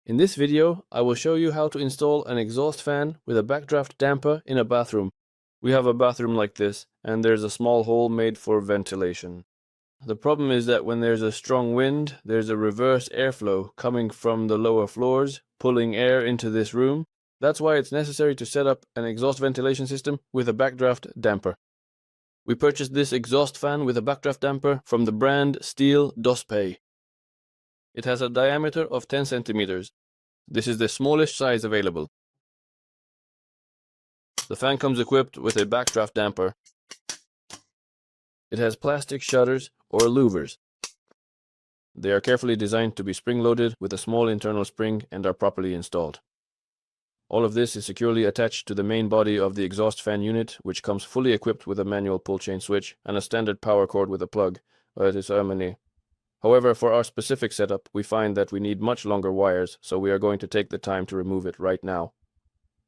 In this video, I will show you how to install an exhaust fan with a backdraft damper in a bathroom. We have a bathroom like this, and there's a small hole made for ventilation. The problem is that when there's a strong wind, there's a reverse airflow coming from the lower floors, pulling air into this room. That's why it's necessary to set up an exhaust ventilation system with a backdraft damper. We purchased this exhaust fan with a backdraft damper from the brand Steel Dospe. It has a diameter of 10 centimeters. This is the smallest size available. The fan comes equipped with a backdraft damper. It has plastic shutters or louvers. They are carefully designed to be spring-loaded with a small internal spring and are properly installed. All of this is securely attached to the main body of the exhaust fan unit, which comes fully equipped with a manual pull-chain switch and a standard power cord with a plug. However, for our specific setup, we find that we need much longer wires, so we are going to take the time to remove it right now.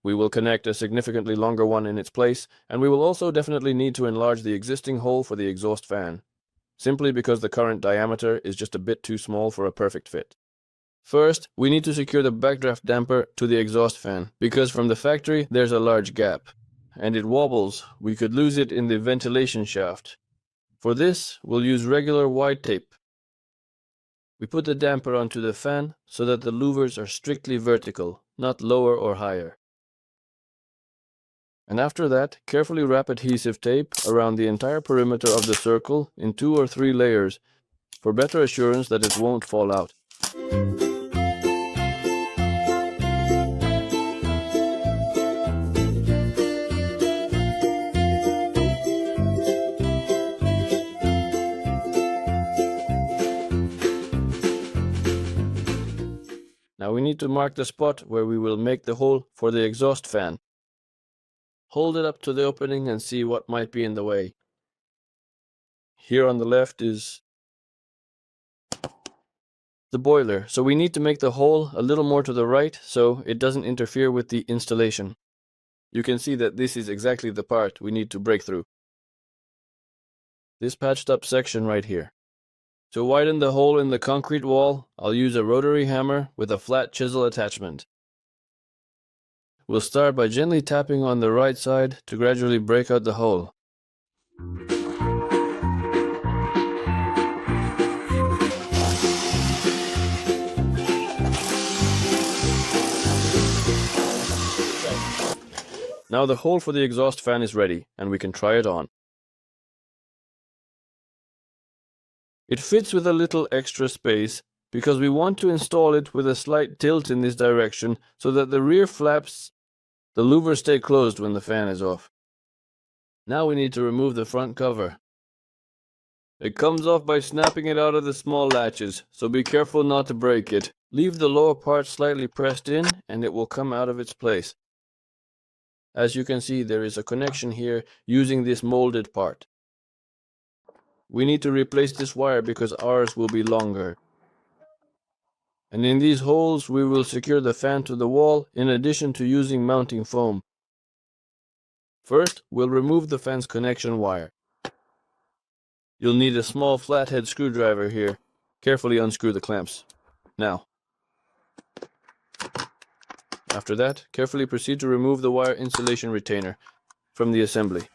We will connect a significantly longer one in its place, and we will also definitely need to enlarge the existing hole for the exhaust fan, simply because the current diameter is just a bit too small for a perfect fit. First, we need to secure the backdraft damper to the exhaust fan, because from the factory there's a large gap, and it wobbles. We could lose it in the ventilation shaft. For this, we'll use regular wide tape. We put the damper onto the fan so that the louvers are strictly vertical, not lower or higher. And after that, carefully wrap adhesive tape around the entire perimeter of the circle in 2 or 3 layers for better assurance that it won't fall out. Now we need to mark the spot where we will make the hole for the exhaust fan. Hold it up to the opening and see what might be in the way. Here on the left is the boiler, so we need to make the hole a little more to the right so it doesn't interfere with the installation. You can see that this is exactly the part we need to break through. This patched up section right here. To widen the hole in the concrete wall, I'll use a rotary hammer with a flat chisel attachment. We'll start by gently tapping on the right side to gradually break out the hole. Now the hole for the exhaust fan is ready, and we can try it on. It fits with a little extra space because we want to install it with a slight tilt in this direction so that the rear flaps, the louvers stay closed when the fan is off. Now we need to remove the front cover. It comes off by snapping it out of the small latches, so be careful not to break it. Leave the lower part slightly pressed in and it will come out of its place. As you can see, there is a connection here using this molded part. We need to replace this wire because ours will be longer. And in these holes we will secure the fan to the wall in addition to using mounting foam. First, we'll remove the fan's connection wire. You'll need a small flathead screwdriver here. Carefully unscrew the clamps. Now. After that, carefully proceed to remove the wire insulation retainer from the assembly.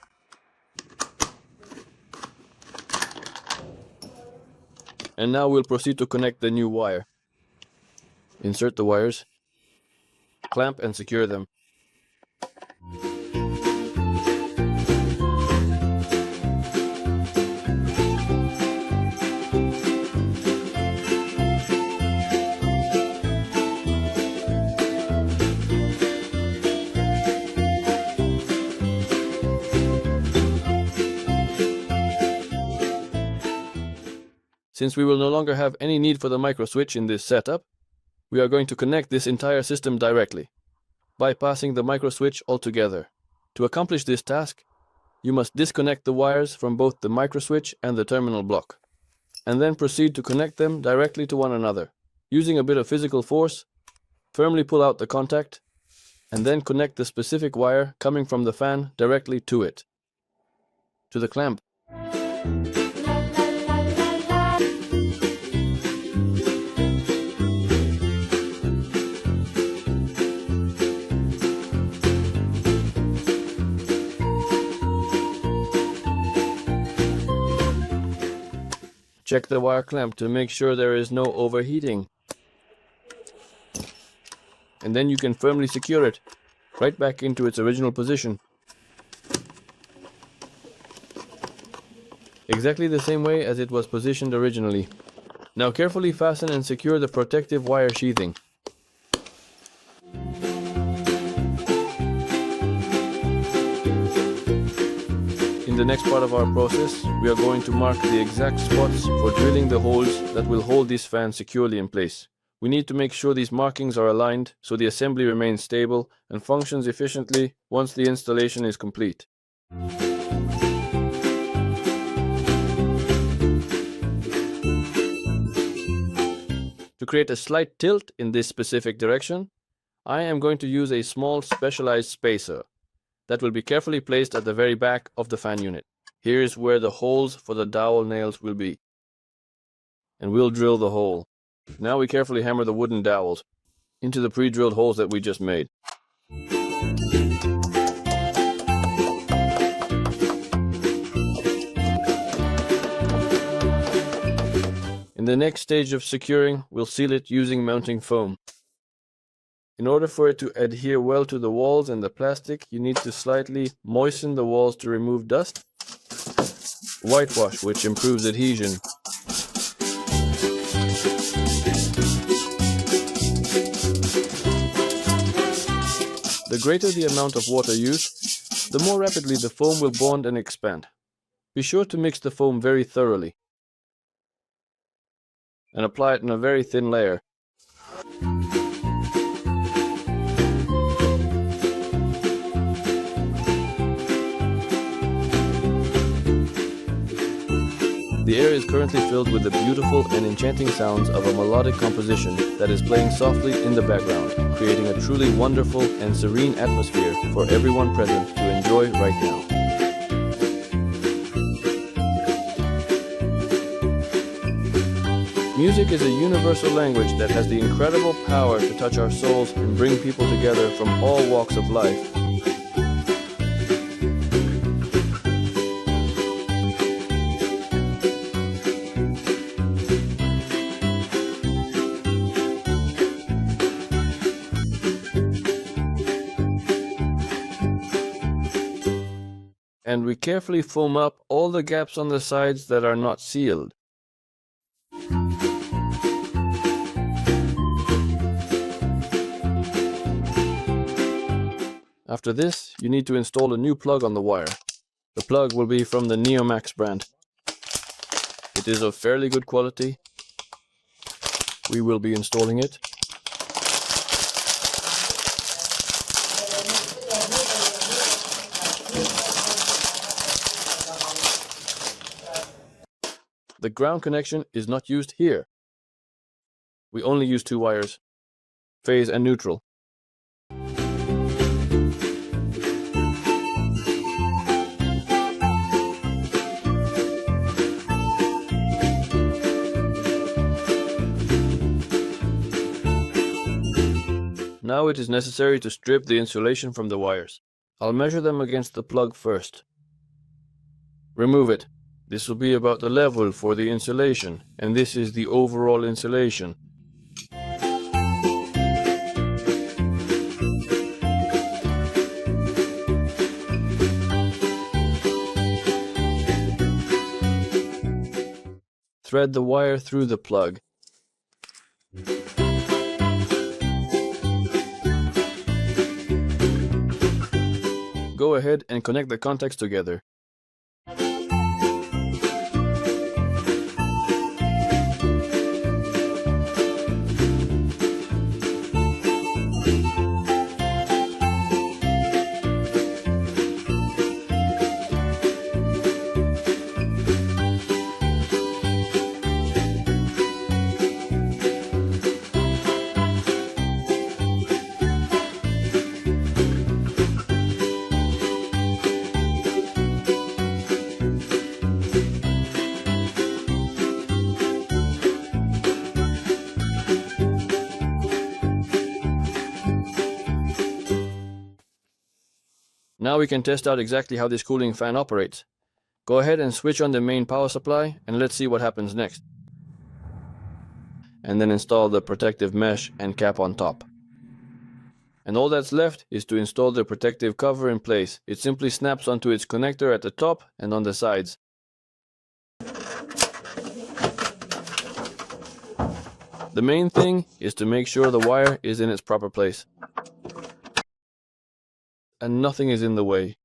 And now we'll proceed to connect the new wire. Insert the wires, clamp and secure them. Since we will no longer have any need for the micro switch in this setup, we are going to connect this entire system directly, bypassing the micro switch altogether. To accomplish this task, you must disconnect the wires from both the micro switch and the terminal block, and then proceed to connect them directly to one another. Using a bit of physical force, firmly pull out the contact, and then connect the specific wire coming from the fan directly to it, to the clamp. Check the wire clamp to make sure there is no overheating. And then you can firmly secure it right back into its original position. Exactly the same way as it was positioned originally. Now carefully fasten and secure the protective wire sheathing. In the next part of our process, we are going to mark the exact spots for drilling the holes that will hold this fan securely in place. We need to make sure these markings are aligned so the assembly remains stable and functions efficiently once the installation is complete. To create a slight tilt in this specific direction, I am going to use a small specialized spacer that will be carefully placed at the very back of the fan unit. Here is where the holes for the dowel nails will be. And we'll drill the hole. Now we carefully hammer the wooden dowels into the pre-drilled holes that we just made. In the next stage of securing, we'll seal it using mounting foam. In order for it to adhere well to the walls and the plastic, you need to slightly moisten the walls to remove dust. Whitewash, which improves adhesion. The greater the amount of water used, the more rapidly the foam will bond and expand. Be sure to mix the foam very thoroughly and apply it in a very thin layer. The air is currently filled with the beautiful and enchanting sounds of a melodic composition that is playing softly in the background, creating a truly wonderful and serene atmosphere for everyone present to enjoy right now. Music is a universal language that has the incredible power to touch our souls and bring people together from all walks of life. And we carefully foam up all the gaps on the sides that are not sealed. After this, you need to install a new plug on the wire. The plug will be from the Neomax brand. It is of fairly good quality. We will be installing it. The ground connection is not used here. We only use two wires, phase and neutral. Now it is necessary to strip the insulation from the wires. I'll measure them against the plug first. Remove it. This will be about the level for the insulation, and this is the overall insulation. Thread the wire through the plug. Go ahead and connect the contacts together. Now we can test out exactly how this cooling fan operates. Go ahead and switch on the main power supply and let's see what happens next. And then install the protective mesh and cap on top. And all that's left is to install the protective cover in place. It simply snaps onto its connector at the top and on the sides. The main thing is to make sure the wire is in its proper place and nothing is in the way.